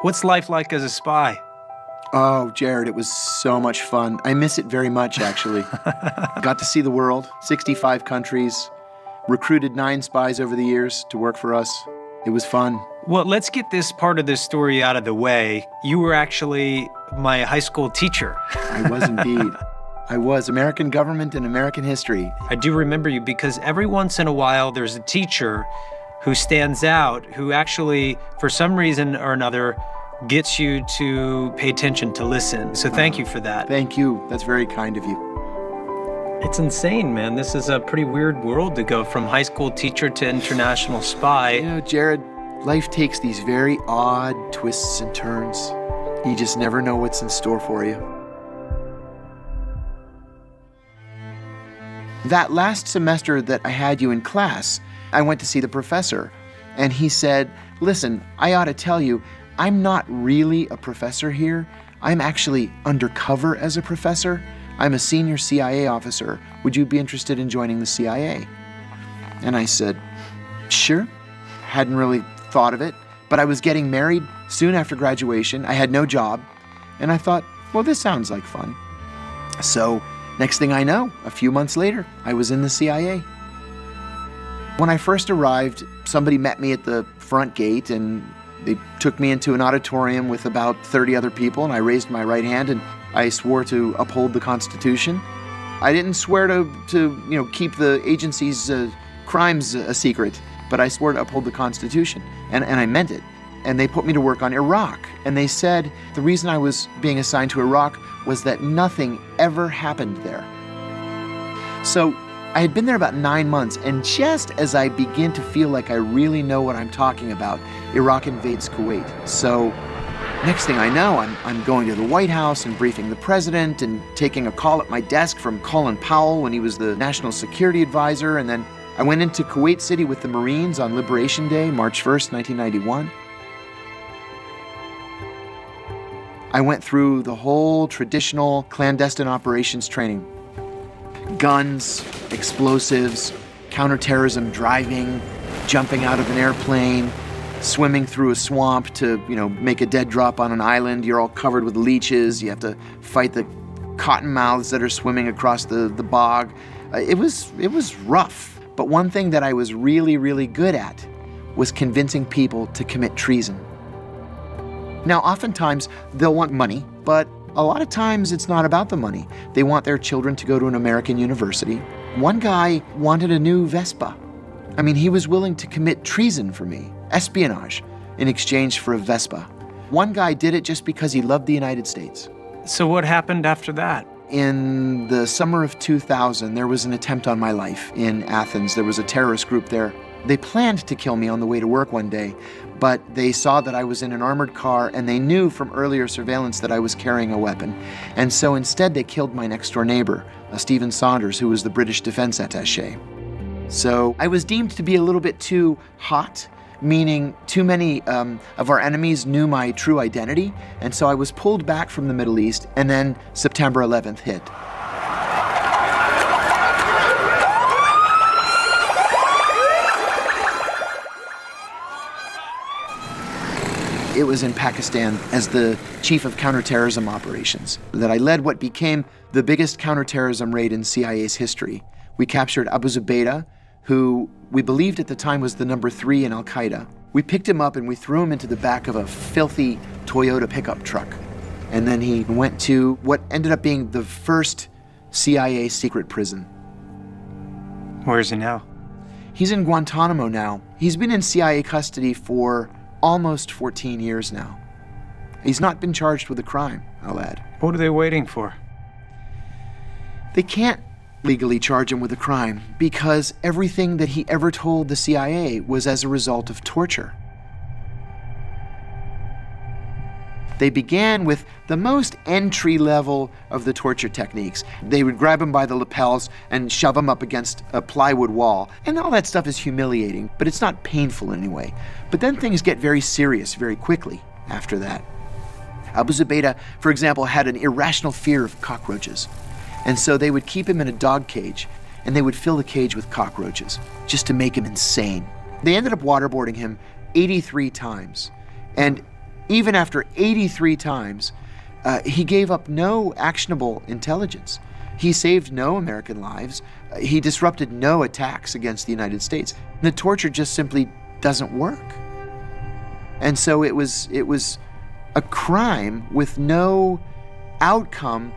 What's life like as a spy? Oh, Jared, it was so much fun. I miss it very much, actually. Got to see the world, 65 countries, recruited 9 spies over the years to work for us. It was fun. Well, let's get this part of the story out of the way. You were actually my high school teacher. I was indeed. I was. American government and American history. I do remember you because every once in a while there's a teacher who stands out, who actually, for some reason or another, gets you to pay attention, to listen. So thank you for that. Thank you. That's very kind of you. It's insane, man. This is a pretty weird world to go from high school teacher to international spy. You know, Jared, life takes these very odd twists and turns. You just never know what's in store for you. That last semester that I had you in class, I went to see the professor, and he said, listen, I ought to tell you, I'm not really a professor here. I'm actually undercover as a professor. I'm a senior CIA officer. Would you be interested in joining the CIA? And I said, sure. Hadn't really thought of it, but I was getting married soon after graduation. I had no job, and I thought, well, this sounds like fun. So next thing I know, a few months later, I was in the CIA. When I first arrived, somebody met me at the front gate, and they took me into an auditorium with about 30 other people, and I raised my right hand and I swore to uphold the Constitution. I didn't swear to keep the agency's crimes a secret, but I swore to uphold the Constitution, and I meant it. And they put me to work on Iraq, and they said the reason I was being assigned to Iraq was that nothing ever happened there. So I had been there about 9 months, and just as I begin to feel like I really know what I'm talking about, Iraq invades Kuwait. So next thing I know, I'm going to the White House and briefing the president and taking a call at my desk from Colin Powell when he was the National Security Advisor. And then I went into Kuwait City with the Marines on Liberation Day, March 1st, 1991. I went through the whole traditional clandestine operations training. Guns, explosives, counterterrorism driving, jumping out of an airplane, swimming through a swamp to, make a dead drop on an island. You're all covered with leeches. You have to fight the cottonmouths that are swimming across the bog. It was rough. But one thing that I was really, really good at was convincing people to commit treason. Now, oftentimes they'll want money, but a lot of times it's not about the money. They want their children to go to an American university. One guy wanted a new Vespa. I mean, he was willing to commit treason for me, espionage, in exchange for a Vespa. One guy did it just because he loved the United States. So what happened after that? In the summer of 2000, there was an attempt on my life in Athens. There was a terrorist group there. They planned to kill me on the way to work one day, but they saw that I was in an armored car, and they knew from earlier surveillance that I was carrying a weapon. And so instead they killed my next-door neighbor, Stephen Saunders, who was the British defense attaché. So I was deemed to be a little bit too hot, meaning too many of our enemies knew my true identity, and so I was pulled back from the Middle East, and then September 11th hit. It was in Pakistan as the chief of counterterrorism operations that I led what became the biggest counterterrorism raid in CIA's history. We captured Abu Zubaydah, who we believed at the time was the number 3 in Al-Qaeda. We picked him up and we threw him into the back of a filthy Toyota pickup truck. And then he went to what ended up being the first CIA secret prison. Where is he now? He's in Guantanamo now. He's been in CIA custody for almost 14 years now. He's not been charged with a crime, I'll add. What are they waiting for? They can't legally charge him with a crime because everything that he ever told the CIA was as a result of torture. They began with the most entry level of the torture techniques. They would grab him by the lapels and shove him up against a plywood wall. And all that stuff is humiliating, but it's not painful anyway. But then things get very serious very quickly after that. Abu Zubaydah, for example, had an irrational fear of cockroaches. And so they would keep him in a dog cage, and they would fill the cage with cockroaches just to make him insane. They ended up waterboarding him 83 times. And Even after 83 times, he gave up no actionable intelligence. He saved no American lives. He disrupted no attacks against the United States. The torture just simply doesn't work. And so it was a crime with no outcome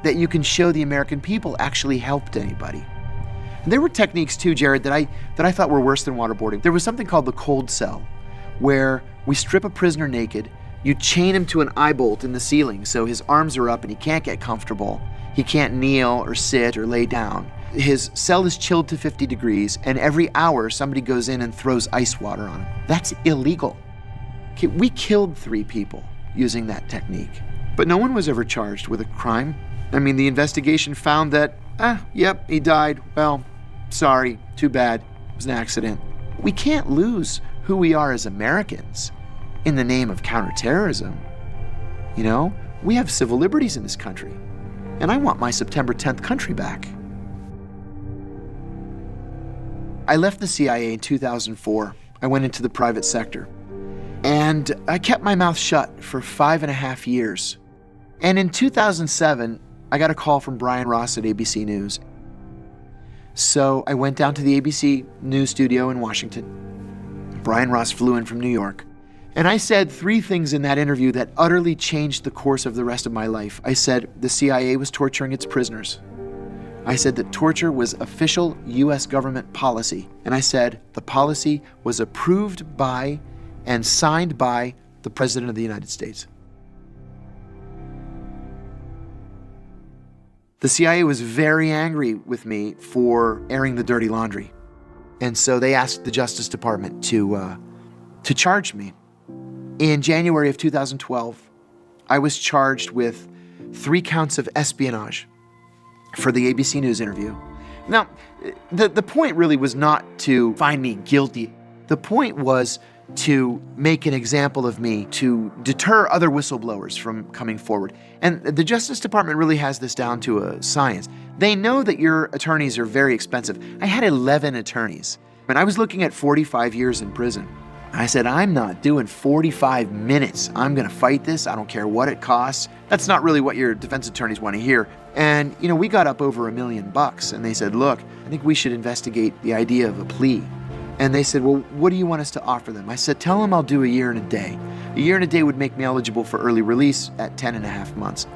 that you can show the American people actually helped anybody. And there were techniques too, Jared, that I thought were worse than waterboarding. There was something called the cold cell, where we strip a prisoner naked, you chain him to an eye bolt in the ceiling so his arms are up and he can't get comfortable. He can't kneel or sit or lay down. His cell is chilled to 50 degrees, and every hour somebody goes in and throws ice water on him. That's illegal. Okay, we killed 3 people using that technique, but no one was ever charged with a crime. I mean, the investigation found that, yep, he died. Well, sorry, too bad. It was an accident. We can't lose who we are as Americans in the name of counterterrorism. You know, we have civil liberties in this country, and I want my September 10th country back. I left the CIA in 2004. I went into the private sector, and I kept my mouth shut for 5.5 years. And in 2007, I got a call from Brian Ross at ABC News. So I went down to the ABC News studio in Washington. Brian Ross flew in from New York. And I said 3 things in that interview that utterly changed the course of the rest of my life. I said the CIA was torturing its prisoners. I said that torture was official U.S. government policy. And I said the policy was approved by and signed by the President of the United States. The CIA was very angry with me for airing the dirty laundry. And so they asked the Justice Department to charge me. In January of 2012, I was charged with 3 counts of espionage for the ABC News interview. Now, the point really was not to find me guilty. The point was to make an example of me, to deter other whistleblowers from coming forward. And the Justice Department really has this down to a science. They know that your attorneys are very expensive. I had 11 attorneys, and I was looking at 45 years in prison. I said, I'm not doing 45 minutes. I'm gonna fight this. I don't care what it costs. That's not really what your defense attorneys want to hear. And, you know, we got up over $1 million, and they said, look, I think we should investigate the idea of a plea. And they said, well, what do you want us to offer them? I said, tell them I'll do 1 year and a day. 1 year and a day would make me eligible for early release at 10.5 months.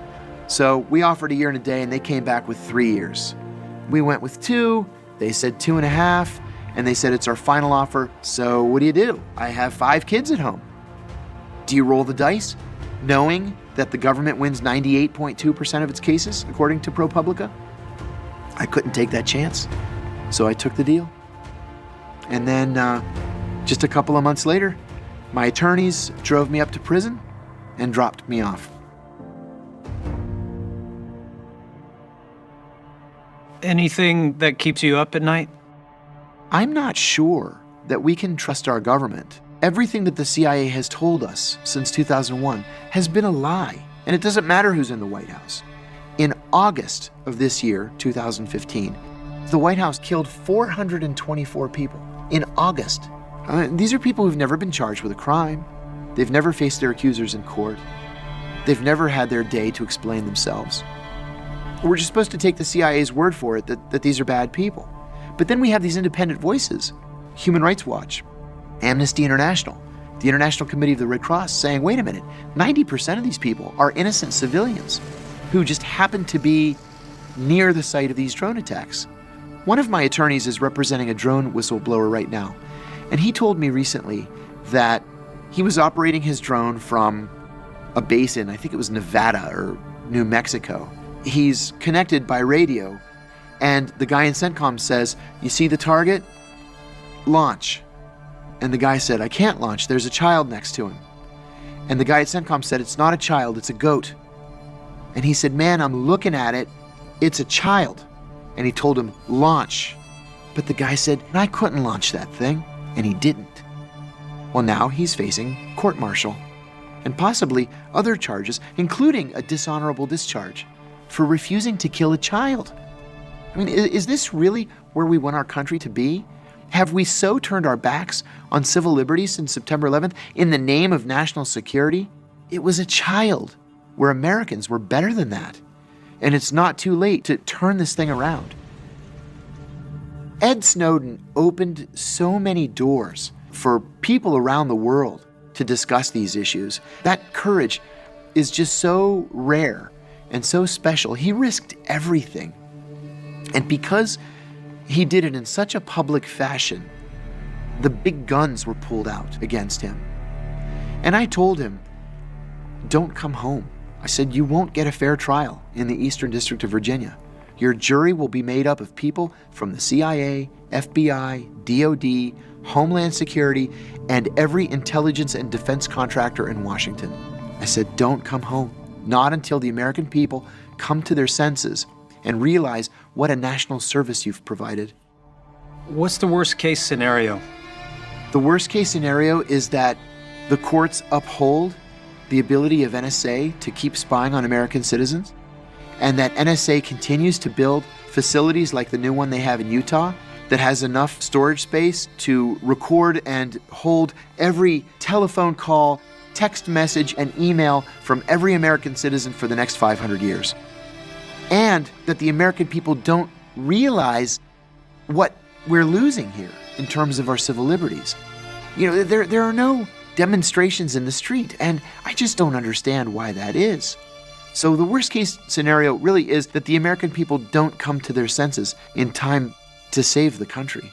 So we offered 1 year and a day, and they came back with 3 years. We went with 2, they said 2.5, and they said it's our final offer, so what do? I have 5 kids at home. Do you roll the dice, knowing that the government wins 98.2% of its cases, according to ProPublica? I couldn't take that chance, so I took the deal. And then just a couple of months later, my attorneys drove me up to prison and dropped me off. Anything that keeps you up at night? I'm not sure that we can trust our government. Everything that the CIA has told us since 2001 has been a lie, and it doesn't matter who's in the White House. In August of this year, 2015, the White House killed 424 people. In August. These are people who've never been charged with a crime. They've never faced their accusers in court. They've never had their day to explain themselves. We're just supposed to take the CIA's word for it that these are bad people. But then we have these independent voices, Human Rights Watch, Amnesty International, the International Committee of the Red Cross, saying, wait a minute, 90% of these people are innocent civilians who just happen to be near the site of these drone attacks. One of my attorneys is representing a drone whistleblower right now, and he told me recently that he was operating his drone from a base in, I think it was Nevada or New Mexico. He's connected by radio, and the guy in CENTCOM says, you see the target? Launch. And the guy said, I can't launch, there's a child next to him. And the guy at CENTCOM said, it's not a child, it's a goat. And he said, man, I'm looking at it, it's a child. And he told him, launch. But the guy said, I couldn't launch that thing. And he didn't. Well, now he's facing court-martial and possibly other charges, including a dishonorable discharge for refusing to kill a child. I mean, is this really where we want our country to be? Have we so turned our backs on civil liberties since September 11th in the name of national security it was a child, where Americans were better than that. And it's not too late to turn this thing around. Ed Snowden opened so many doors for people around the world to discuss these issues. That courage is just so rare and so special. He risked everything. And because he did it in such a public fashion, the big guns were pulled out against him. And I told him, don't come home. I said, you won't get a fair trial in the Eastern District of Virginia. Your jury will be made up of people from the CIA, FBI, DOD, Homeland Security, and every intelligence and defense contractor in Washington. I said, don't come home. Not until the American people come to their senses and realize what a national service you've provided. What's the worst case scenario? The worst case scenario is that the courts uphold the ability of NSA to keep spying on American citizens, and that NSA continues to build facilities like the new one they have in Utah that has enough storage space to record and hold every telephone call, text message, and email from every American citizen for the next 500 years. And that the American people don't realize what we're losing here in terms of our civil liberties. You know, there are no demonstrations in the street, and I just don't understand why that is. So the worst case scenario really is that the American people don't come to their senses in time to save the country.